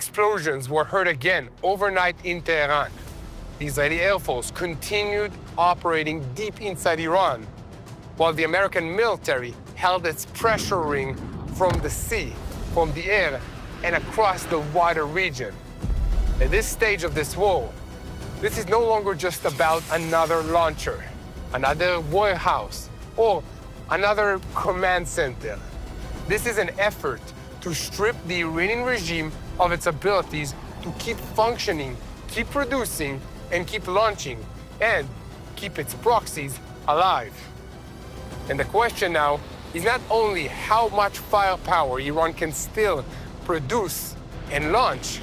Explosions were heard again overnight in Tehran. The Israeli Air Force continued operating deep inside Iran, while the American military held its pressure ring from the sea, from the air, and across the wider region. At this stage of this war, this is no longer just about another launcher, another warehouse, or another command center. This is an effort to strip the Iranian regime of its abilities to keep functioning, keep producing, and keep launching, and keep its proxies alive. And the question now is not only how much firepower Iran can still produce and launch,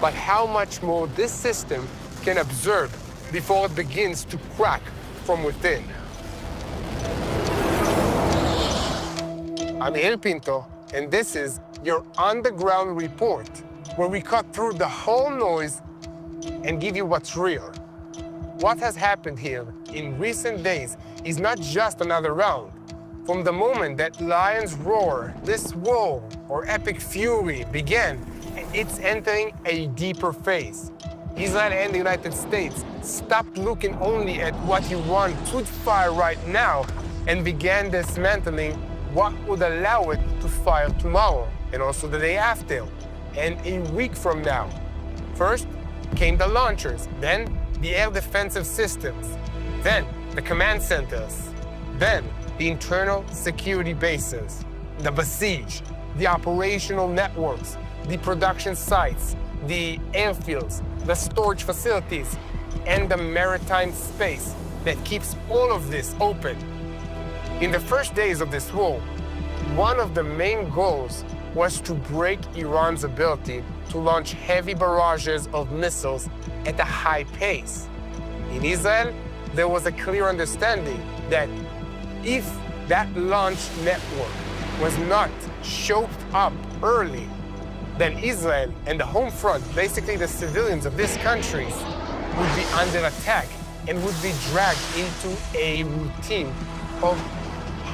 but how much more this system can absorb before it begins to crack from within. I'm El Pinto, and this is your underground report, where we cut through the whole noise and give you what's real. What has happened here in recent days is not just another round. From the moment that lions roar, this war or epic fury began, it's entering a deeper phase. Israel and the United States stopped looking only at what Iran could fire right now and began dismantling what would allow it to fire tomorrow and also the day after and a week from now. First came the launchers, then the air defensive systems, then the command centers, then the internal security bases, the besiege, the operational networks, the production sites, the airfields, the storage facilities, and the maritime space that keeps all of this open. In the first days of this war, one of the main goals was to break Iran's ability to launch heavy barrages of missiles at a high pace. In Israel, there was a clear understanding that if that launch network was not choked up early, then Israel and the home front, basically the civilians of these countries, would be under attack and would be dragged into a routine of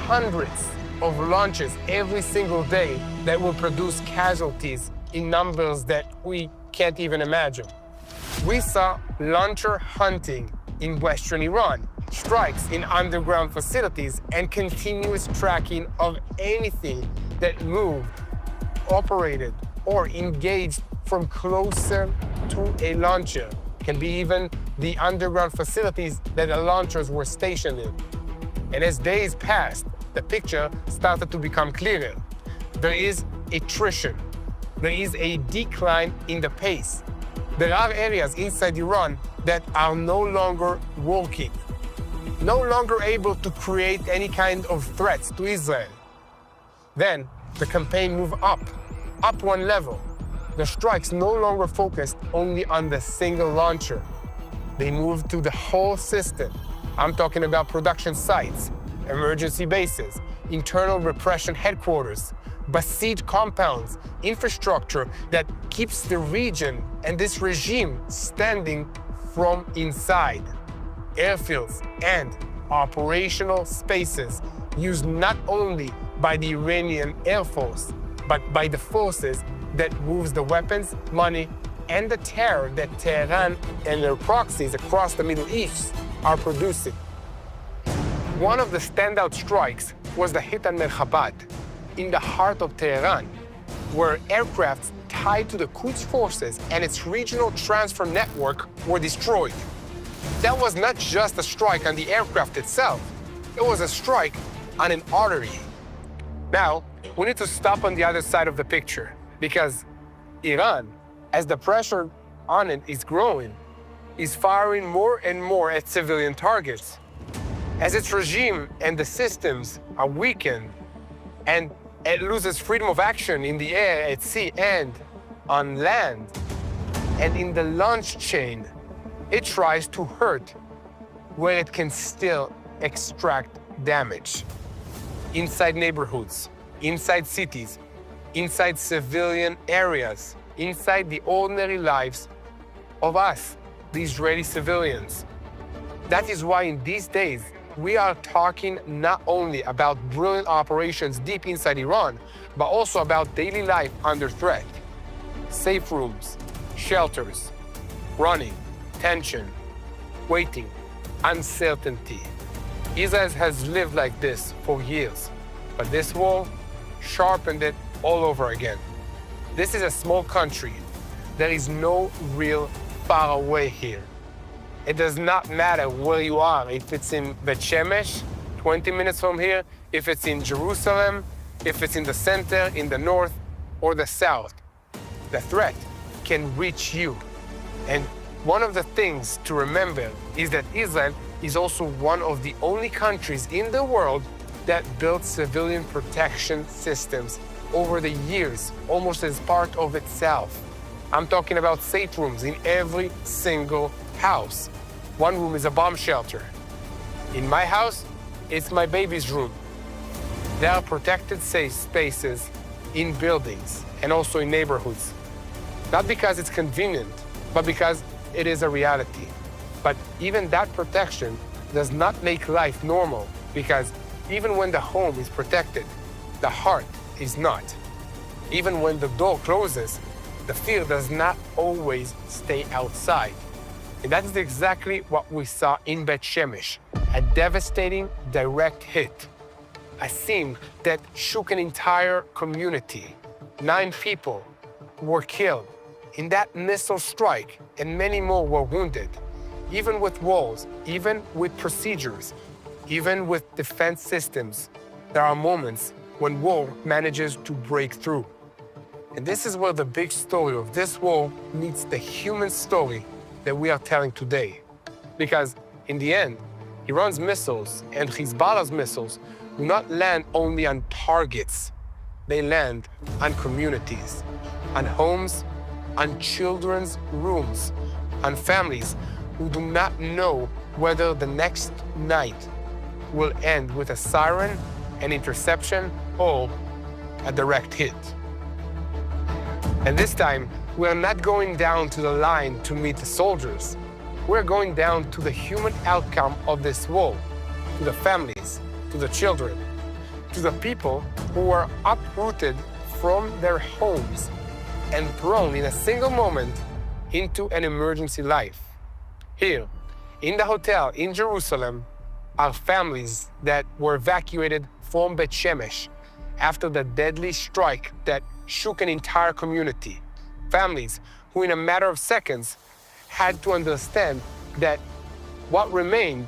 hundreds of launches every single day that will produce casualties in numbers that we can't even imagine. We saw launcher hunting in western Iran, strikes in underground facilities, and continuous tracking of anything that moved, operated, or engaged from closer to a launcher. Can be even the underground facilities that the launchers were stationed in. And as days passed, the picture started to become clearer. There is attrition. There is a decline in the pace. There are areas inside Iran that are no longer working, no longer able to create any kind of threats to Israel. Then the campaign moved up one level. The strikes no longer focused only on the single launcher. They moved to the whole system. I'm talking about production sites, emergency bases, internal repression headquarters, besieged compounds, infrastructure that keeps the region and this regime standing from inside. Airfields and operational spaces used not only by the Iranian Air Force, but by the forces that moves the weapons, money, and the terror that Tehran and their proxies across the Middle East are producing. One of the standout strikes was the hit on Merhabat, in the heart of Tehran, where aircrafts tied to the Quds forces and its regional transfer network were destroyed. That was not just a strike on the aircraft itself, it was a strike on an artery. Now, we need to stop on the other side of the picture, because Iran, as the pressure on it is growing, is firing more and more at civilian targets. As its regime and the systems are weakened, and it loses freedom of action in the air, at sea, and on land, and in the launch chain, it tries to hurt where it can still extract damage. Inside neighborhoods, inside cities, inside civilian areas, inside the ordinary lives of us, the Israeli civilians. That is why in these days, we are talking not only about brilliant operations deep inside Iran, but also about daily life under threat. safe rooms, shelters, running, tension, waiting, uncertainty. Israel has lived like this for years, but this war sharpened it all over again. This is a small country. There is no real far away here. It does not matter where you are, if it's in Bet Shemesh, 20 minutes from here, if it's in Jerusalem, if it's in the center, in the north, or the south. The threat can reach you. And one of the things to remember is that Israel is also one of the only countries in the world that built civilian protection systems over the years, almost as part of itself. I'm talking about safe rooms in every single house. One room is a bomb shelter. In my house, it's my baby's room. There are protected safe spaces in buildings and also in neighborhoods. Not because it's convenient, but because it is a reality. But even that protection does not make life normal, because even when the home is protected, the heart is not. Even when the door closes, the fear does not always stay outside. And that is exactly what we saw in Bet Shemesh, a devastating direct hit. A scene that shook an entire community. 9 people were killed in that missile strike, and many more were wounded. Even with walls, even with procedures, even with defense systems, there are moments when war manages to break through. And this is where the big story of this war meets the human story that we are telling today. Because in the end, Iran's missiles and Hezbollah's missiles do not land only on targets. They land on communities, on homes, on children's rooms, on families who do not know whether the next night will end with a siren, an interception, or a direct hit. And this time, we're not going down to the line to meet the soldiers. We're going down to the human outcome of this war, to the families, to the children, to the people who were uprooted from their homes and thrown in a single moment into an emergency life. Here, in the hotel in Jerusalem, are families that were evacuated from Bet Shemesh after the deadly strike that shook an entire community. Families who in a matter of seconds had to understand that what remained,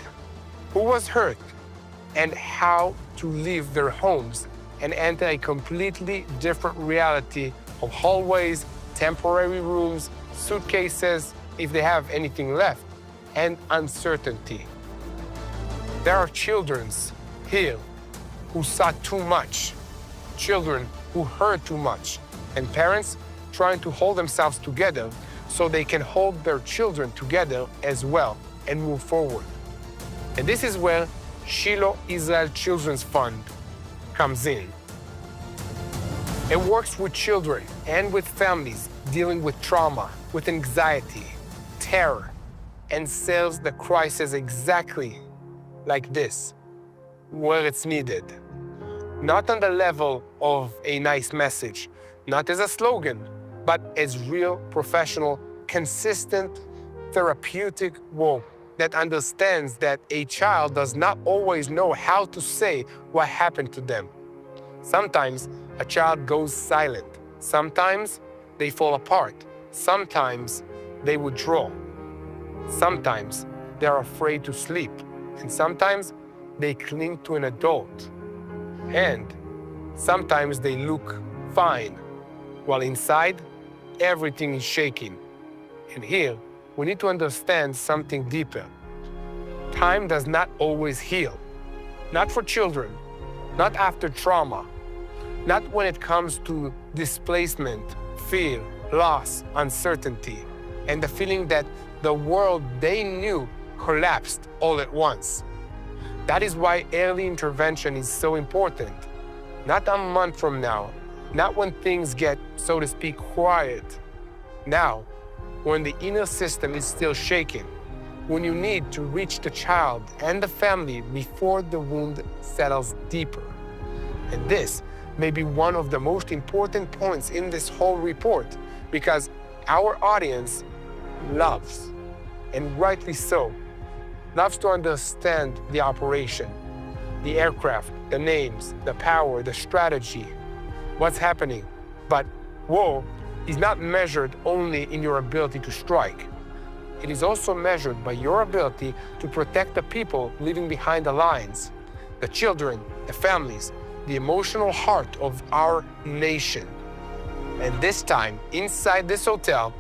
who was hurt, and how to leave their homes and enter a completely different reality of hallways, temporary rooms, suitcases, if they have anything left, and uncertainty. There are children here who saw too much, children who heard too much, and parents trying to hold themselves together so they can hold their children together as well and move forward. And this is where Shiloh Israel Children's Fund comes in. It works with children and with families dealing with trauma, with anxiety, terror, and serves the crisis exactly like this, where it's needed. Not on the level of a nice message, not as a slogan, but as real, professional, consistent, therapeutic work that understands that a child does not always know how to say what happened to them. Sometimes a child goes silent. Sometimes they fall apart. Sometimes they withdraw. Sometimes they're afraid to sleep. And sometimes they cling to an adult. And sometimes they look fine, while inside, everything is shaking. And here, we need to understand something deeper. Time does not always heal. Not for children, not after trauma, not when it comes to displacement, fear, loss, uncertainty, and the feeling that the world they knew collapsed all at once. That is why early intervention is so important. Not a month from now, not when things get, so to speak, quiet. Now, when the inner system is still shaking, when you need to reach the child and the family before the wound settles deeper. And this may be one of the most important points in this whole report, because our audience loves, and rightly so, loves to understand the operation, the aircraft, the names, the power, the strategy, what's happening. But war is not measured only in your ability to strike. It is also measured by your ability to protect the people living behind the lines, the children, the families, the emotional heart of our nation. And this time, inside this hotel,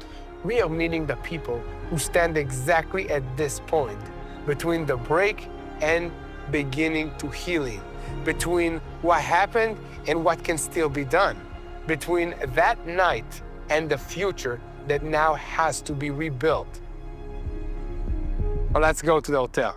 we are meeting the people who stand exactly at this point, between the break and beginning to healing, between what happened and what can still be done, between that night and the future that now has to be rebuilt. Well, let's go to the hotel.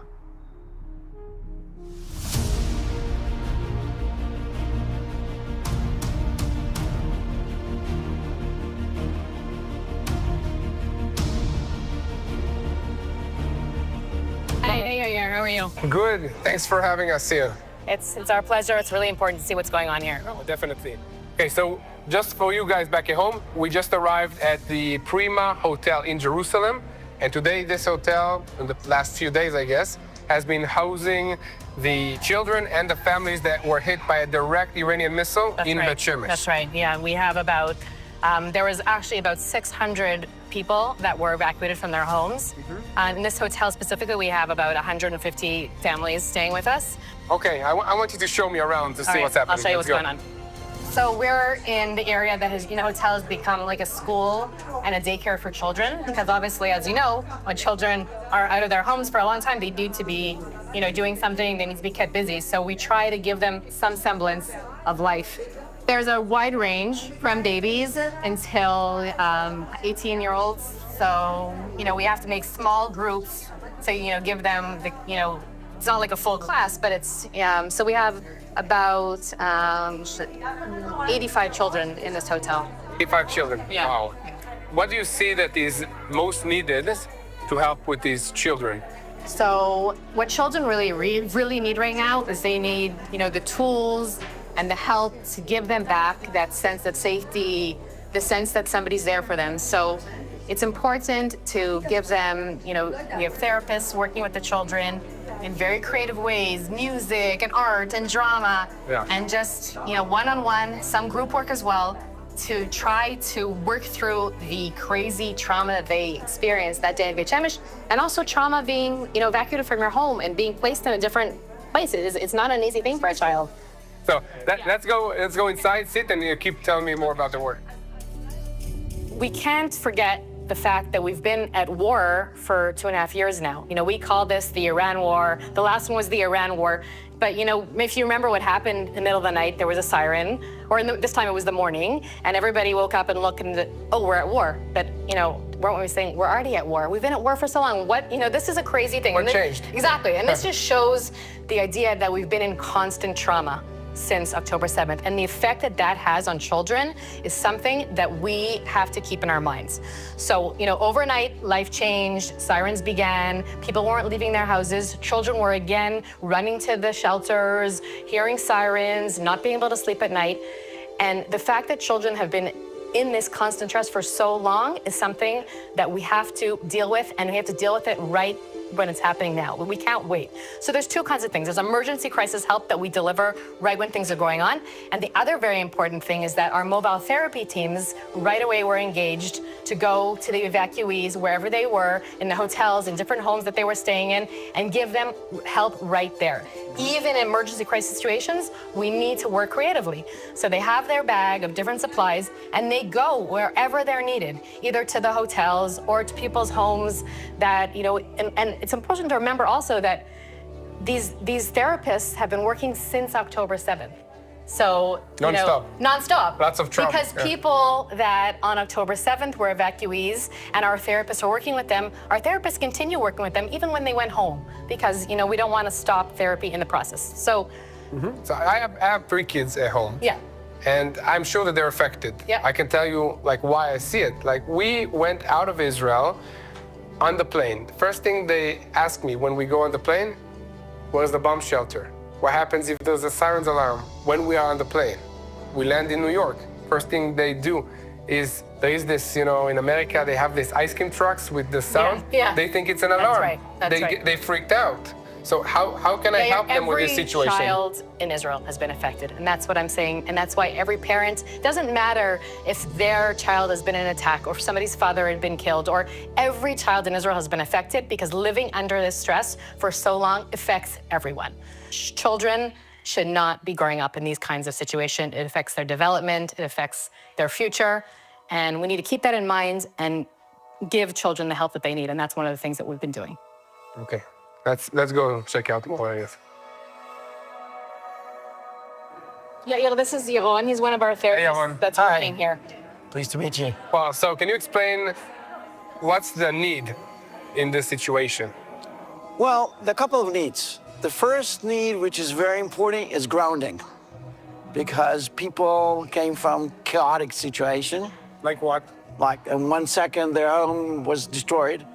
Hey, how are you? Good. Thanks for having us here. It's our pleasure. It's really important to see what's going on here. Oh, definitely. Okay, so just for you guys back at home, we just arrived at the Prima Hotel in Jerusalem. And today, this hotel, in the last few days, I guess, has been housing the children and the families that were hit by a direct Iranian missile in Bet Shemesh. That's right. Yeah, we have about, there was actually about 600 people that were evacuated from their homes. In this hotel specifically, we have about 150 families staying with us. Okay, I want you to show me around to see what's happening. I'll show you what's going on. So we're in the area that has, hotel has become like a school and a daycare for children, because obviously, as you know, when children are out of their homes for a long time, they need to be, doing something, they need to be kept busy. So we try to give them some semblance of life. There's a wide range from babies until 18-year-olds. So, we have to make small groups to, give them the, it's not like a full class, but it's, so we have about 85 children in this hotel. 85 children? Yeah. Wow. What do you see that is most needed to help with these children? So what children really need right now is they need, the tools and the help to give them back that sense of safety, the sense that somebody's there for them. So it's important to give them, we have therapists working with the children in very creative ways, music and art and drama, and just, one-on-one, some group work as well, to try to work through the crazy trauma that they experienced that day in Bet Shemesh, and also trauma being, evacuated from your home and being placed in a different place. It's not an easy thing for a child. So let's go inside, sit, and keep telling me more about the war. We can't forget the fact that we've been at war for 2.5 years now. We call this the Iran War. The last one was the Iran War. But, if you remember what happened in the middle of the night, there was a siren, or this time it was the morning, and everybody woke up and looked and, we're at war. But, weren't we saying we're already at war? We've been at war for so long. What, this is a crazy thing. What changed? Exactly. And this just shows the idea that we've been in constant trauma since October 7th. And the effect that that has on children is something that we have to keep in our minds. So, overnight, life changed, sirens began, people weren't leaving their houses, children were again running to the shelters, hearing sirens, not being able to sleep at night. And the fact that children have been in this constant stress for so long is something that we have to deal with, and we have to deal with it right when it's happening now. We can't wait. So there's two kinds of things. There's emergency crisis help that we deliver right when things are going on. And the other very important thing is that our mobile therapy teams right away were engaged to go to the evacuees wherever they were, in the hotels, in different homes that they were staying in, and give them help right there. Even in emergency crisis situations, we need to work creatively. So they have their bag of different supplies and they go wherever they're needed, either to the hotels or to people's homes that, and it's important to remember also that these therapists have been working since October 7th. So, non-stop. Lots of trauma. Because people that on October 7th were evacuees and our therapists are working with them, our therapists continue working with them even when they went home, because, we don't want to stop therapy in the process. So, So I have 3 kids at home. Yeah. And I'm sure that they're affected. Yeah. I can tell you why I see it. We went out of Israel on the plane. The first thing they ask me when we go on the plane, where's the bomb shelter? What happens if there's a siren's alarm when we are on the plane? We land in New York. First thing they do is there is this, in America, they have these ice cream trucks with the sound. Yeah. They think it's an alarm. right. That's right. They freaked out. So how can I help them with this situation? Every child in Israel has been affected, and that's what I'm saying. And that's why every parent, doesn't matter if their child has been in an attack or if somebody's father had been killed, or every child in Israel has been affected, because living under this stress for so long affects everyone. Children should not be growing up in these kinds of situations. It affects their development, it affects their future, and we need to keep that in mind and give children the help that they need, and that's one of the things that we've been doing. Okay, let's go check out more areas. Yeah, this is Yaron. He's one of our therapists that's working here. Pleased to meet you. Well, so can you explain what's the need in this situation? Well, there are a couple of needs. The first need, which is very important, is grounding, because people came from chaotic situation. Like what? Like in 1 second, their home was destroyed,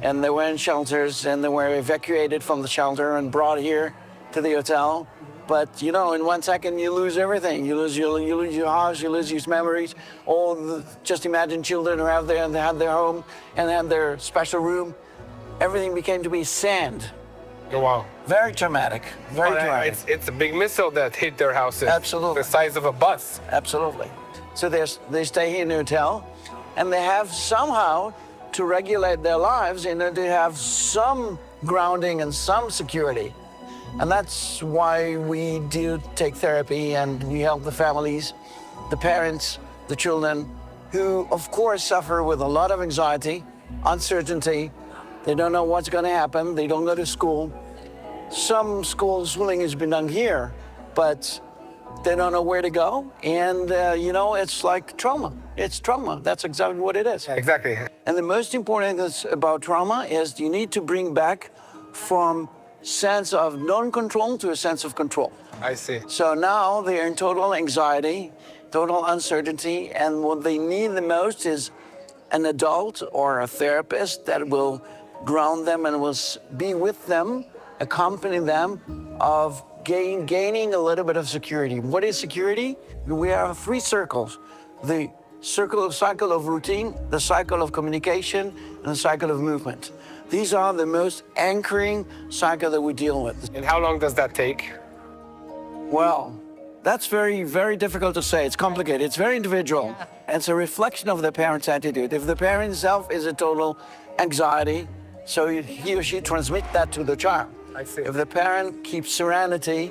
and they were in shelters, and they were evacuated from the shelter and brought here to the hotel. But in 1 second, you lose everything. You lose your house, you lose your memories. Just imagine children who have and they had their home and they had their special room. Everything became to be sand. Oh, wow. Very traumatic. Very traumatic. It's a big missile that hit their houses. Absolutely. The size of a bus. Absolutely. So they stay here in the hotel, and they have somehow to regulate their lives in order to have some grounding and some security. And that's why we do take therapy, and we help the families, the parents, the children, who of course suffer with a lot of anxiety, uncertainty. They don't know what's going to happen. They don't go to school. Some schooling has been done here, but they don't know where to go. And, it's like trauma. It's trauma. That's exactly what it is. Exactly. And the most important thing about trauma is you need to bring back from sense of non-control to a sense of control. I see. So now they're in total anxiety, total uncertainty, and what they need the most is an adult or a therapist that will ground them and will be with them, accompany them, of gaining a little bit of security. What is security? We have 3 circles: the cycle of routine, the cycle of communication, and the cycle of movement. These are the most anchoring cycle that we deal with. And how long does that take? Well, that's very, very difficult to say. It's complicated. It's very individual. Yeah. It's a reflection of the parent's attitude. If the parent itself is a total anxiety, so he or she transmits that to the child. I see. If the parent keeps serenity,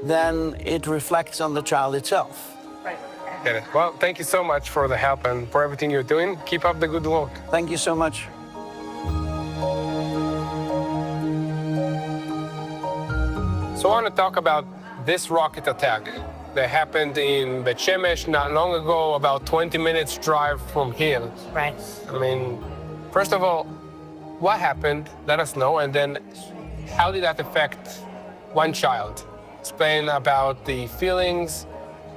then it reflects on the child itself. Right. Get it. Well, thank you so much for the help and for everything you're doing. Keep up the good work. Thank you so much. So I want to talk about this rocket attack that happened in Bet Shemesh not long ago, about 20 minutes drive from here. Right. I mean, first of all, what happened? Let us know. And then how did that affect one child? Explain about the feelings.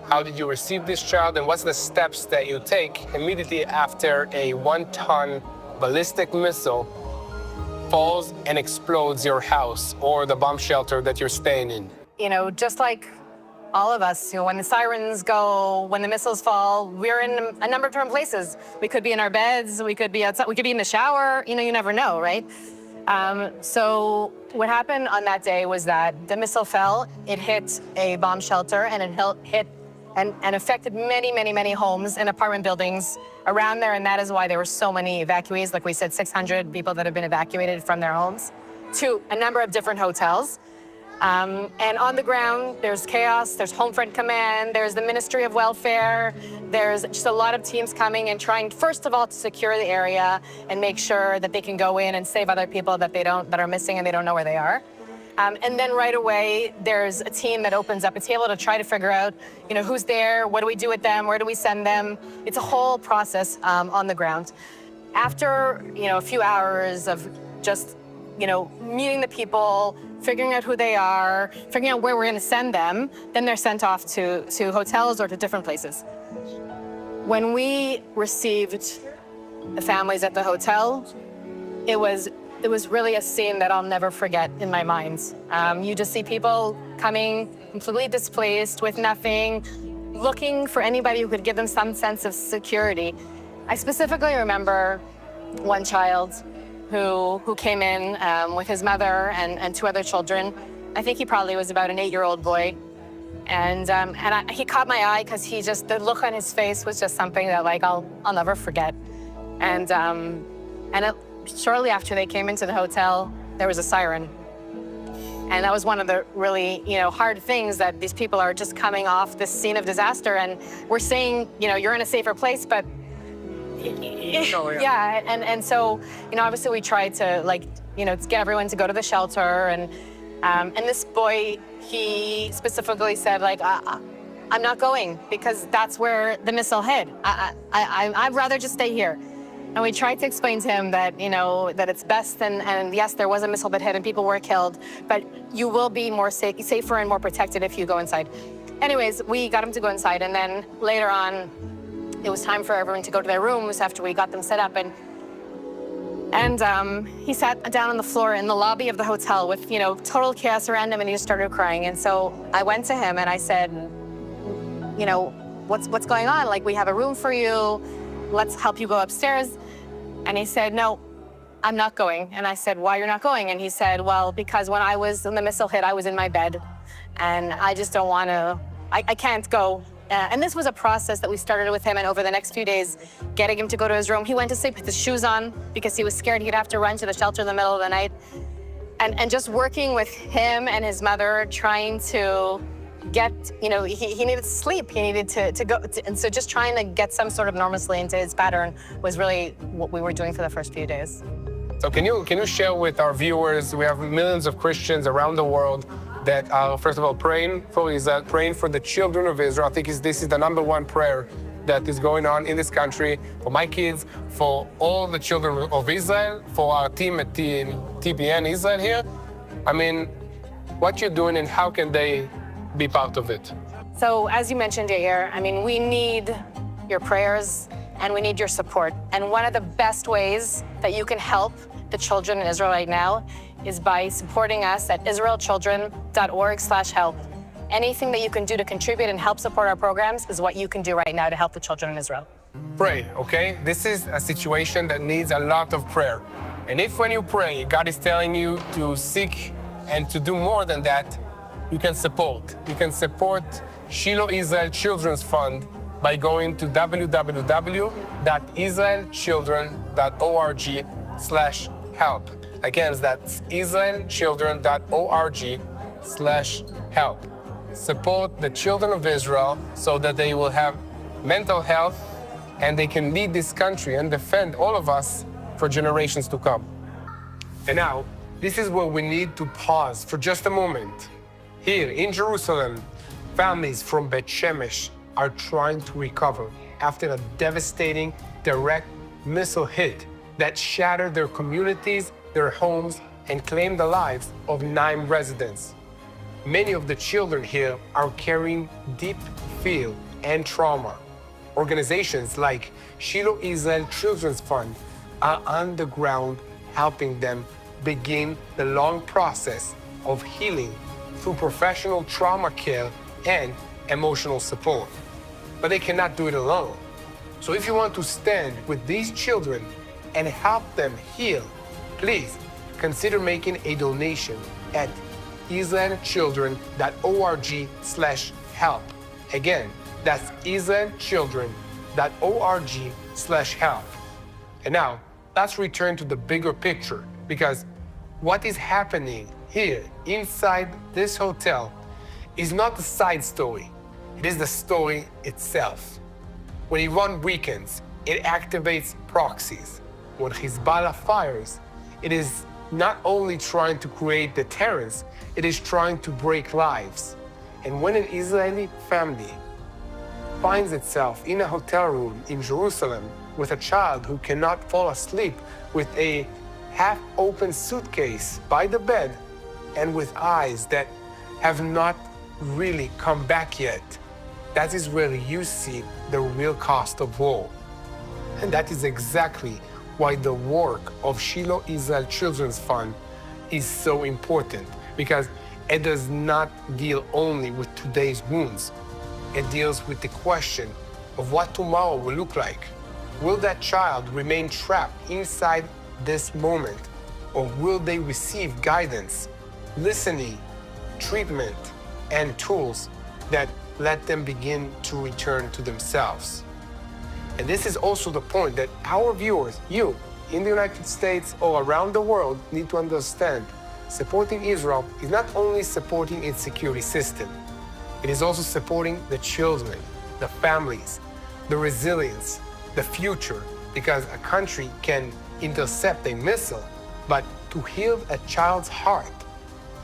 How did you receive this child? And what's the steps that you take immediately after a 1-ton ballistic missile falls and explodes your house or the bomb shelter that you're staying in? Just like all of us, when the sirens go, when the missiles fall, we're in a number of different places. We could be in our beds, we could be outside, we could be in the shower, you never know, right? So what happened on that day was that the missile fell, it hit a bomb shelter, and it hit and affected many, many, many homes and apartment buildings around there, and that is why there were so many evacuees. Like we said, 600 people that have been evacuated from their homes to a number of different hotels. And on the ground, there's chaos, there's Home Front Command, there's the Ministry of Welfare, there's just a lot of teams coming and trying, first of all, to secure the area and make sure that they can go in and save other people that are missing and they don't know where they are. And then right away, there's a team that opens up a table to try to figure out, who's there, what do we do with them, where do we send them? It's a whole process on the ground. After, a few hours of just, meeting the people, figuring out who they are, figuring out where we're going to send them, then they're sent off to hotels or to different places. When we received the families at the hotel, it was really a scene that I'll never forget in my mind. You just see people coming completely displaced with nothing, looking for anybody who could give them some sense of security. I specifically remember one child who came in with his mother and two other children. I think he probably was about an 8-year-old boy. And he caught my eye because the look on his face was just something that like I'll never forget. And shortly after they came into the hotel, there was a siren. And that was one of the really, hard things, that these people are just coming off this scene of disaster, and we're saying, you're in a safer place, but yeah. And so, obviously we tried to get everyone to go to the shelter, and this boy, he specifically said I'm not going because that's where the missile hit. I'd rather just stay here. And we tried to explain to him that, that it's best, and yes, there was a missile that hit and people were killed, but you will be more safer and more protected if you go inside. Anyways, we got him to go inside, and then later on, it was time for everyone to go to their rooms after we got them set up, and he sat down on the floor in the lobby of the hotel with, total chaos around him, and he just started crying. And so I went to him and I said, what's going on? We have a room for you. Let's help you go upstairs. And he said, no, I'm not going. And I said, why you're not going? And he said, well, because when the missile hit, I was in my bed, and I just don't want to, I can't go. And this was a process that we started with him, and over the next few days, getting him to go to his room. He went to sleep with his shoes on because he was scared he'd have to run to the shelter in the middle of the night. And just working with him and his mother, trying to get, he needed to sleep, he needed to go, and so just trying to get some sort of normalcy into his pattern was really what we were doing for the first few days. So can you share with our viewers, we have millions of Christians around the world that are, first of all, praying for Israel, praying for the children of Israel. I think this is the #1 prayer that is going on in this country, for my kids, for all the children of Israel, for our team at TBN Israel here. I mean, what you're doing and how can they be part of it? So as you mentioned, Yair, we need your prayers and we need your support. And one of the best ways that you can help the children in Israel right now is by supporting us at israelchildren.org/help. Anything that you can do to contribute and help support our programs is what you can do right now to help the children in Israel. Pray, okay? This is a situation that needs a lot of prayer. And if when you pray, God is telling you to seek and to do more than that, you can support. You can support Shiloh Israel Children's Fund by going to www.israelchildren.org/help. Again, that's israelchildren.org/help. Support the children of Israel so that they will have mental health and they can lead this country and defend all of us for generations to come. And now, this is where we need to pause for just a moment. Here in Jerusalem, families from Bet Shemesh are trying to recover after a devastating direct missile hit that shattered their communities, their homes, and claimed the lives of 9 residents. Many of the children here are carrying deep fear and trauma. Organizations like Shiloh Israel Children's Fund are on the ground helping them begin the long process of healing through professional trauma care and emotional support. But they cannot do it alone. So if you want to stand with these children and help them heal, please consider making a donation at israelchildren.org/help. Again, that's israelchildren.org/help. And now, let's return to the bigger picture, because what is happening here inside this hotel is not a side story. It is the story itself. When Iran weakens, it activates proxies. When Hezbollah fires, it is not only trying to create deterrence, it is trying to break lives. And when an Israeli family finds itself in a hotel room in Jerusalem with a child who cannot fall asleep, with a half-open suitcase by the bed, and with eyes that have not really come back yet, that is where you see the real cost of war. And that is exactly why the work of Shiloh Israel Children's Fund is so important, because it does not deal only with today's wounds. it deals with the question of what tomorrow will look like. Will that child remain trapped inside this moment, or will they receive guidance, listening, treatment, and tools that let them begin to return to themselves? And this is also the point that our viewers, you, in the United States or around the world, need to understand. Supporting Israel is not only supporting its security system, it is also supporting the children, the families, the resilience, the future, because a country can intercept a missile, but to heal a child's heart,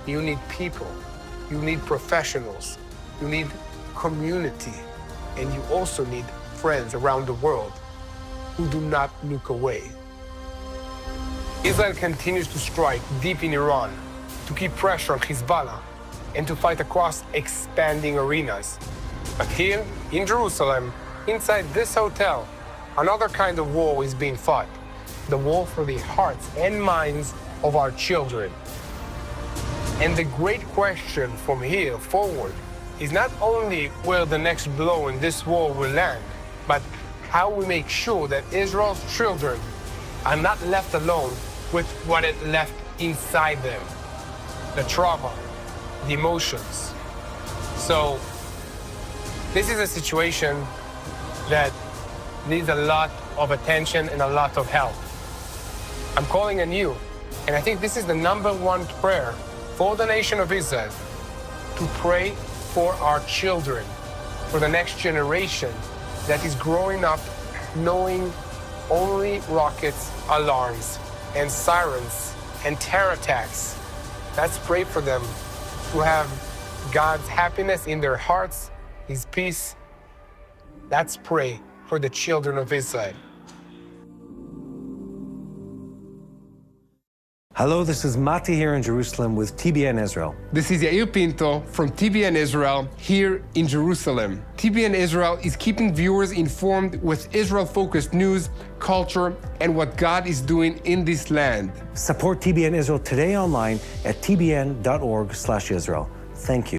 you need people, you need professionals, you need community, and you also need friends around the world who do not look away. Israel continues to strike deep in Iran, to keep pressure on Hezbollah, and to fight across expanding arenas. But here in Jerusalem, inside this hotel, another kind of war is being fought, the war for the hearts and minds of our children. And the great question from here forward is not only where the next blow in this war will land, but how we make sure that Israel's children are not left alone with what it left inside them, the trauma, the emotions. So this is a situation that needs a lot of attention and a lot of help. I'm calling on you, and I think this is the #1 prayer for the nation of Israel, to pray for our children, for the next generation that is growing up knowing only rockets, alarms, and sirens, and terror attacks. Let's pray for them to have God's happiness in their hearts, His peace. Let's pray for the children of Israel. Hello, this is Mati here in Jerusalem with TBN Israel. This is Yair Pinto from TBN Israel here in Jerusalem. TBN Israel is keeping viewers informed with Israel-focused news, culture, and what God is doing in this land. Support TBN Israel today online at tbn.org/Israel. Thank you.